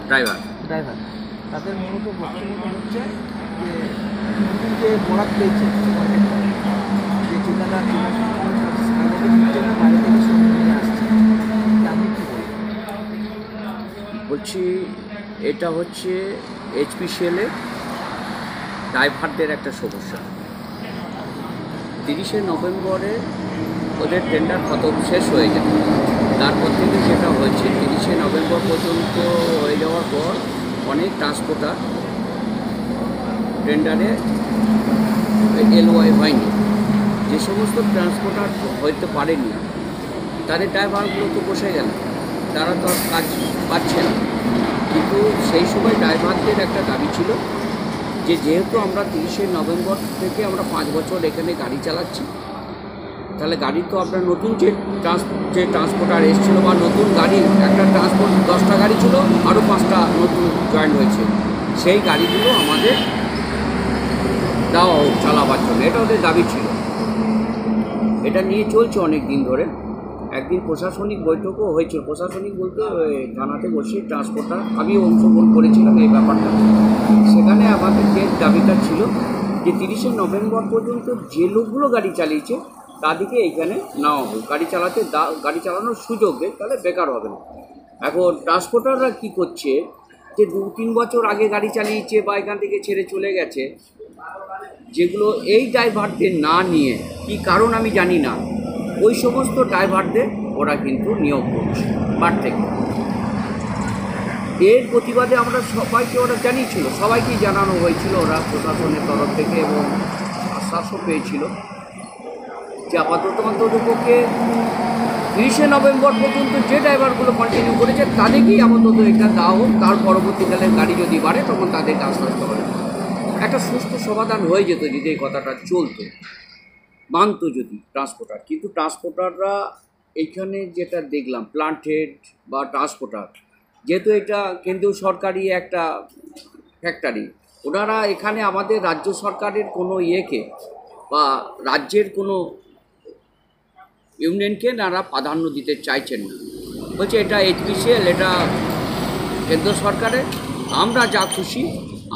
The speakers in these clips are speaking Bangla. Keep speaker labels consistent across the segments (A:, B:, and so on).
A: ড্রাইভার
B: তাদের মূলত বক্তব্য হচ্ছে যে নতুন যে বরাদ পেয়েছে যে ঠিকাদার বাইরে থেকে শ্রমিক নিয়ে আসছে, আমি কি
A: বলছি, এটা হচ্ছে এইচপিসিএলের ড্রাইভারদের একটা সমস্যা। 30শে নভেম্বরে ওদের টেন্ডার খতম শেষ হয়ে যায়। তারপর থেকে যেটা হয়েছে 30শে নভেম্বর পর্যন্ত হয়ে যাওয়ার পর অনেক ট্রান্সপোর্টার টেন্ডারে এলওয়াই হয়নি। যে সমস্ত ট্রান্সপোর্টার হইতে পারেনি তাদের ড্রাইভারগুলো তো বসে গেল, তারা তো আর কাজ পাচ্ছে না। কিন্তু সেই সময় ড্রাইভারদের একটা দাবি ছিল যে যেহেতু আমরা 30শে নভেম্বর থেকে আমরা 5 বছর এখানে গাড়ি চালাচ্ছি, তাহলে গাড়ি তো আপনার নতুন যে ট্রান্সপোর্টার এসেছিলো বা নতুন গাড়ি একটা ট্রান্সপোর্ট 10টা গাড়ি ছিল, আরও 5টা নতুন জয়েন হয়েছে, সেই গাড়িগুলো আমাদের দেওয়া হোক চালাবার জন্য, এটা ওদের দাবি ছিল। এটা নিয়ে চলছে অনেক দিন ধরে। একদিন প্রশাসনিক বৈঠকও হয়েছিল, প্রশাসনিক বলতে থানাতে বসে ট্রান্সপোর্টার আমিও অংশগ্রহণ করেছিলাম এই ব্যাপারটা। সেখানে আমাদের যে দাবিটা ছিল যে 30শে নভেম্বর পর্যন্ত যে লোকগুলো গাড়ি চালিয়েছে তাদেরকে এইখানে নেওয়া হোক, গাড়ি চালানোর সুযোগ দেয়, তাহলে বেকার হবে না। এখন ট্রান্সপোর্টাররা কী করছে যে 2-3 বছর আগে গাড়ি চালিয়েছে বা এখান থেকে ছেড়ে চলে গেছে, যেগুলো এই ড্রাইভারদের না নিয়ে কি কারণ আমি জানি না, ওই সমস্ত ড্রাইভারদের ওরা কিন্তু নিয়োগ করছে বার থেকে। এর প্রতিবাদে আমরা সবাইকে ওরা জানিয়েছিল, সবাইকেই জানানো হয়েছিল, ওরা প্রশাসনের তরফ থেকে এবং আশ্বাসও পেয়েছিল যে আপাতত অন্ততপক্ষে 30শে নভেম্বর পর্যন্ত যে ড্রাইভারগুলো কন্টিনিউ করেছে তাদেরকেই আপাতত এটা দেওয়া হোক, তার পরবর্তীকালে গাড়ি যদি বাড়ে তখন তাদেরকে আস্তে আস্তে হবে। একটা সুষ্ঠু সমাধান হয়ে যেত যদি এই কথাটা চলতো, মানত যদি ট্রান্সপোর্টার। কিন্তু ট্রান্সপোর্টাররা এইখানে যেটা দেখলাম, প্লান্ট হেড বা ট্রান্সপোর্টার, যেহেতু এটা কেন্দ্রীয় সরকারি একটা ফ্যাক্টরি, ওনারা এখানে আমাদের রাজ্য সরকারের কোনো ইয়েকে বা রাজ্যের কোনো ইউনিয়নকে নারা প্রাধান্য দিতে চাইছেন না। বলছে এটা এইচপিসিএল, এটা কেন্দ্র সরকারের, আমরা যা খুশি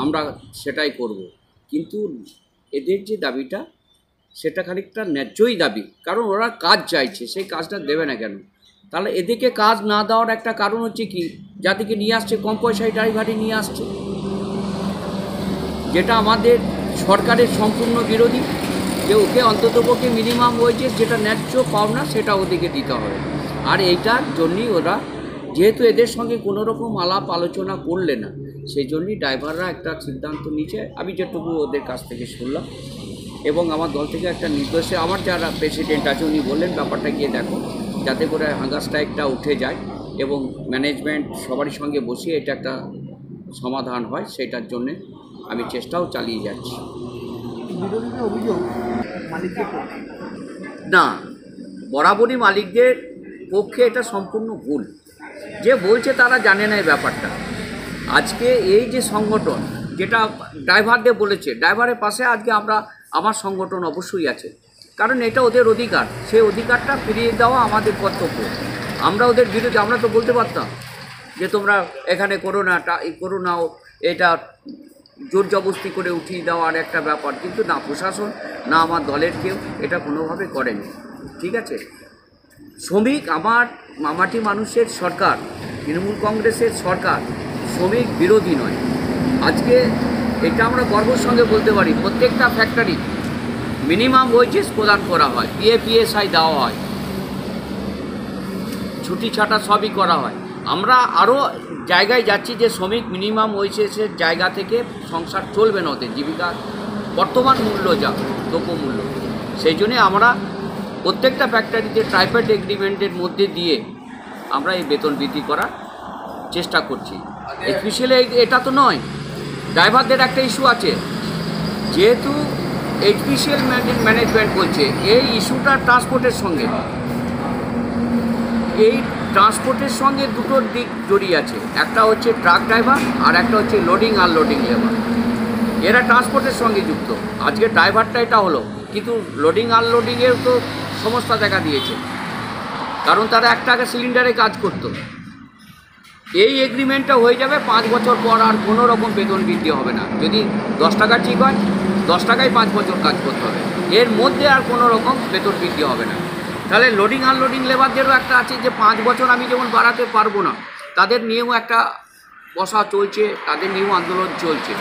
A: আমরা সেটাই করব। কিন্তু এদের যে দাবিটা সেটা খানিকটা ন্যায্যই দাবি, কারণ ওরা কাজ চাইছে, সেই কাজটা দেবে না কেন? তাহলে এদেরকে কাজ না দেওয়ার একটা কারণ হচ্ছে কি, যাদেরকে নিয়ে আসছে কম পয়সায় ড্রাইভারই নিয়ে আসছে, যেটা আমাদের সরকারের সম্পূর্ণ বিরোধী। যে ওকে অন্ততপক্ষে মিনিমাম ওয়েজেস যেটা ন্যায্য পাওনা সেটা ওদেরকে দিতে হবে। আর এইটার জন্যই ওরা, যেহেতু এদের সঙ্গে কোনো রকম আলাপ আলোচনা করলে না, সেই জন্যই ড্রাইভাররা একটা সিদ্ধান্ত নিচ্ছে। আমি যেটুকু ওদের কাছ থেকে শুনলাম এবং আমার দল থেকে একটা নির্দেশে, আমার যারা প্রেসিডেন্ট আছে উনি বললেন ব্যাপারটা গিয়ে দেখো, যাতে করে হাঙ্গার স্ট্রাইকটা উঠে যায় এবং ম্যানেজমেন্ট সবারই সঙ্গে বসিয়ে এটা একটা সমাধান হয়, সেটার জন্যে আমি চেষ্টাও চালিয়ে যাচ্ছি।
B: বিরোধীদের অভিযোগ মালিকদের
A: না, বরাবরই মালিকদের পক্ষে এটা সম্পূর্ণ ভুল। যে বলছে তারা জানে না এই ব্যাপারটা। আজকে এই যে সংগঠন যেটা ড্রাইভারদের বলেছে, ড্রাইভারের পাশে আজকে আমার সংগঠন অবশ্যই আছে, কারণ এটা ওদের অধিকার, সেই অধিকারটা ফিরিয়ে দেওয়া আমাদের কর্তব্য। আমরা ওদের বিরুদ্ধে, আমরা তো বলতে পারতাম যে তোমরা এখানে করো না, এটা জোর জবরদস্তি করে উঠিয়ে দেওয়ার একটা ব্যাপার, কিন্তু না প্রশাসন না আমার দলের কেউ এটা কোনোভাবে করেনি। ঠিক আছে, শ্রমিক আমার মামাটি মানুষের সরকার, তৃণমূল কংগ্রেসের সরকার শ্রমিক বিরোধী নয়। আজকে এটা আমরা গর্বের সঙ্গে বলতে পারি, প্রত্যেকটা ফ্যাক্টরি মিনিমাম ওয়েজেস প্রদান করা হয়, পিএফআই দেওয়া হয়, ছুটি ছাটা সবই করা হয়। আমরা আরও জায়গায় যাচ্ছি যে শ্রমিক মিনিমাম ওয়েজেসের জায়গা থেকে সংসার চলবে না, ওদের জীবিকা বর্তমান মূল্য যা দ্রব্যমূল্য, সেই জন্যে আমরা প্রত্যেকটা ফ্যাক্টরিতে ট্রাইপার্ট এগ্রিমেন্টের মধ্যে দিয়ে আমরা এই বেতন বৃদ্ধি করার চেষ্টা করছি। স্পেশালি এটা তো নয়, ড্রাইভারদের একটা ইস্যু আছে, যেহেতু এইচপিসিএল ম্যানেজমেন্ট বলছে এই ইস্যুটা ট্রান্সপোর্টের সঙ্গে দুটো দিক জড়িয়ে আছে, একটা হচ্ছে ট্রাক ড্রাইভার আর একটা হচ্ছে লোডিং আনলোডিং লেবার, এরা ট্রান্সপোর্টের সঙ্গে যুক্ত। আজকে ড্রাইভারটা এটা হলো, কিন্তু লোডিং আনলোডিংয়েও তো সমস্যা দেখা দিয়েছে। কারণ তারা 1 টাকা সিলিন্ডারে কাজ করতো। এই এগ্রিমেন্টটা হয়ে যাবে 5 বছর পর, আর কোনো রকম বেতন বৃদ্ধি হবে না। যদি 10 টাকা ঠিক হয়, 10 টাকায় 5 বছর কাজ করতে হবে, এর মধ্যে আর কোনো রকম বেতন বৃদ্ধি হবে না। তাহলে লোডিং আনলোডিং লেবারদেরও একটা আছে যে 5 বছর আমি যেমন বাড়াতে পারবো না, তাদের নিয়েও একটা বসা চলছে, তাদের নিয়েও আন্দোলন চলছে।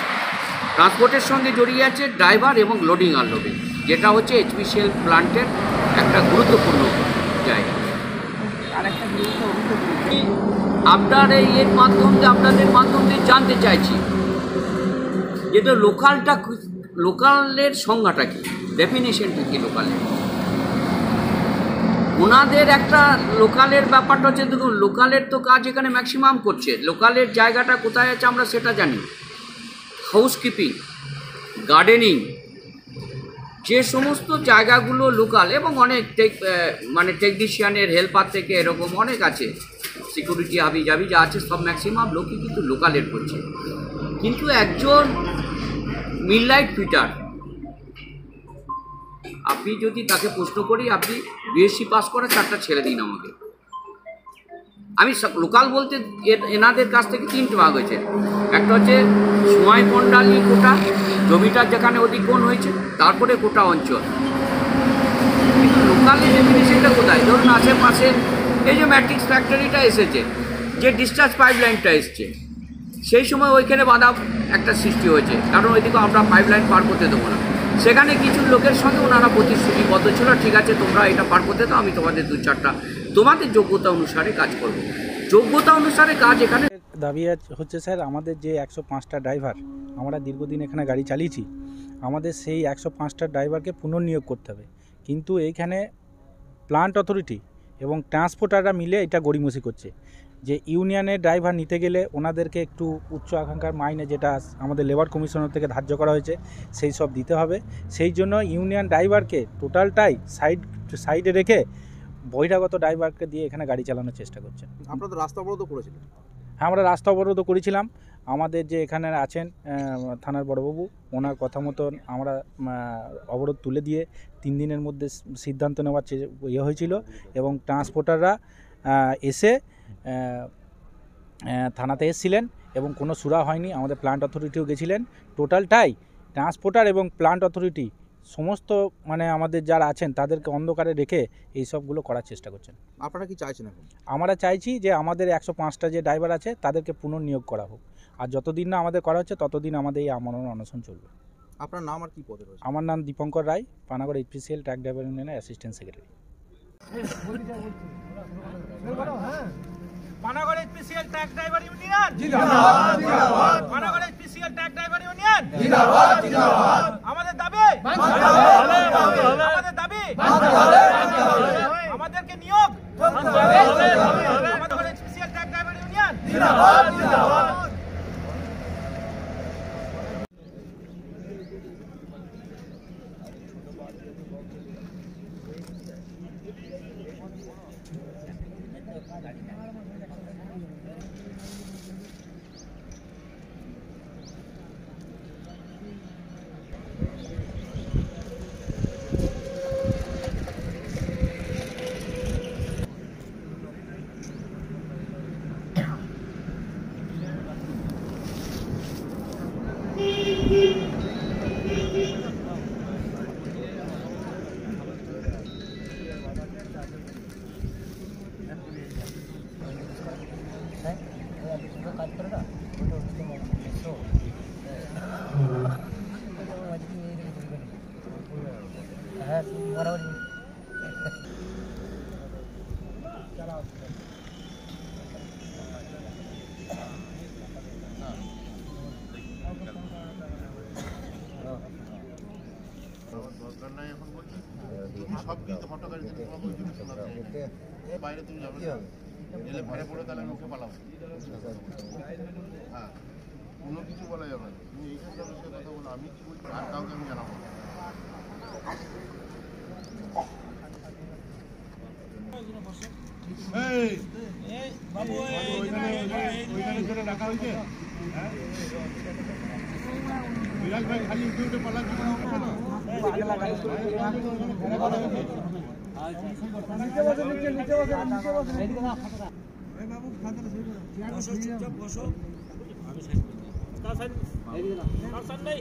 A: ট্রান্সপোর্টের সঙ্গে জড়িয়ে আছে ড্রাইভার এবং লোডিং আনলোডিং, যেটা হচ্ছে HPCL প্লান্টের একটা গুরুত্বপূর্ণ জায়গা।
B: আরেকটা জিনিসটা অভিযোগ করেছে,
A: আপনার এর মাধ্যমে আপনাদের মাধ্যমে জানতে চাইছি যেটা লোকালের সংজ্ঞাটা কি, ডেফিনেশনটা কি লোকালের। ওনাদের একটা লোকালের ব্যাপারটা হচ্ছে, দেখুন লোকালের তো কাজ এখানে ম্যাক্সিমাম করছে। লোকালের জায়গাটা কোথায় আছে আমরা সেটা জানি। হাউসকিপিং, গার্ডেনিং, যে সমস্ত জায়গাগুলো লোকাল, এবং অনেক মানে টেকনিশিয়ানের হেল্পার থেকে এরকম অনেক আছে, সিকিউরিটি হাবি জাবি যা আছে সব ম্যাক্সিমাম লোকই কিন্তু লোকালের করছে। কিন্তু একজন মিডলাইট ফিটার, আপনি যদি তাকে প্রশ্ন করি আপনি বিএসসি পাস করে 4টা ছেড়ে দিন আমাকে, আমি লোকাল বলতে এনাদের কাছ থেকে 3টে ভাগ হয়েছে। একটা হচ্ছে সময় মণ্ডালি কোটা, জমিটার যেখানে অধিগ্রহণ হয়েছে, তারপরে কোটা অঞ্চল। কিন্তু লোকালের ডেফিনেশনটা কোথায়? ধরুন আশেপাশে এই যে ম্যাট্রিক্স ফ্যাক্টরিটা এসেছে, যে ডিসচার্জ পাইপলাইনটা এসছে, সেই সময় ওইখানে বাধা একটা সৃষ্টি হয়েছে, কারণ ওইদিকে আমরা পাইপলাইন পার করতে দেবো না। সেখানে কিছু লোকের সঙ্গে ওনারা প্রতিশ্রুতিবদ্ধ ছিল, ঠিক আছে তোমরা এটা পার করতে দাও, আমি তোমাদের 2-4টা তোমাদের যোগ্যতা অনুসারে কাজ করব। যোগ্যতা অনুসারে কাজ এখানে
C: দাবি হচ্ছে স্যার, আমাদের যে 105টা ড্রাইভার, আমরা দীর্ঘদিন এখানে গাড়ি চালিয়েছি, আমাদের সেই 105টা ড্রাইভারকে পুনর্নিয়োগ করতে হবে। কিন্তু এইখানে প্লান্ট অথরিটি এবং ট্রান্সপোর্টাররা মিলে এটা গড়িমসি করছে যে ইউনিয়নের ড্রাইভার নিতে গেলে ওনাদেরকে একটু উচ্চ আকাঙ্ক্ষার মাইনে, যেটা আমাদের লেবার কমিশনার থেকে ধার্য করা হয়েছে, সেই সব দিতে হবে। সেই জন্য ইউনিয়ন ড্রাইভারকে টোটালটাই সাইডে রেখে বহিরাগত ড্রাইভারকে দিয়ে এখানে গাড়ি চালানোর চেষ্টা করছেন।
B: আপনারা তো রাস্তা অবরোধ করেছিলেন।
C: হ্যাঁ, আমরা রাস্তা অবরোধ করেছিলাম। আমাদের যে এখানে আছেন থানার বড়বাবু, ওনার কথা মতন আমরা অবরোধ তুলে দিয়ে 3 দিনের মধ্যে সিদ্ধান্ত নেওয়ার হয়েছিল, এবং ট্রান্সপোর্টাররা এসে থানাতে এসেছিলেন এবং কোনো সুরা হয়নি। আমাদের প্লান্ট অথরিটিও গেছিলেন। টোটালটাই ট্রান্সপোর্টার এবং প্লান্ট অথরিটি সমস্ত মানে আমাদের যারা আছেন তাদেরকে অন্ধকারে রেখে এই সবগুলো করার চেষ্টা করছেন।
B: আপনারা কি চাইছেন এখন?
C: আমরা চাইছি যে আমাদের 105টা যে ড্রাইভার আছে তাদেরকে পুনর্নিয়োগ করা হোক, আর যতদিন না আমাদের করা হচ্ছে ততদিন আমাদের এই আমরণ অনশন চলবে।
B: আপনার নাম আর কি পদে রয়েছে?
C: আমার নাম দীপঙ্কর রায়, পানাগড় HPCL ট্রাক ড্রাইভার ইউনিয়নের assistant secretary.
D: Panagarh HPCL truck driver union জিন্দাবাদ, জিন্দাবাদ। Panagarh HPCL truck driver union জিন্দাবাদ, জিন্দাবাদ। আমাদের দাবি আমাদের দাবি আমাদেরকে নিয়োগ Panagarh HPCL truck driver union জিন্দাবাদ, জিন্দাবাদ।
E: বাইরে তুমি যাবে গেলে ঘরে পড়ে তাহলে মুখে পালাবো। হ্যাঁ, কোনো কিছু বলা যাবে না। তুমি এইখানে কথা বলো, আমি কি বলছি আর কাউকে আমি জানাবো। রাখা হয়েছে বিরাজ ভাই খালি উঠে উঠে পালা
D: নেই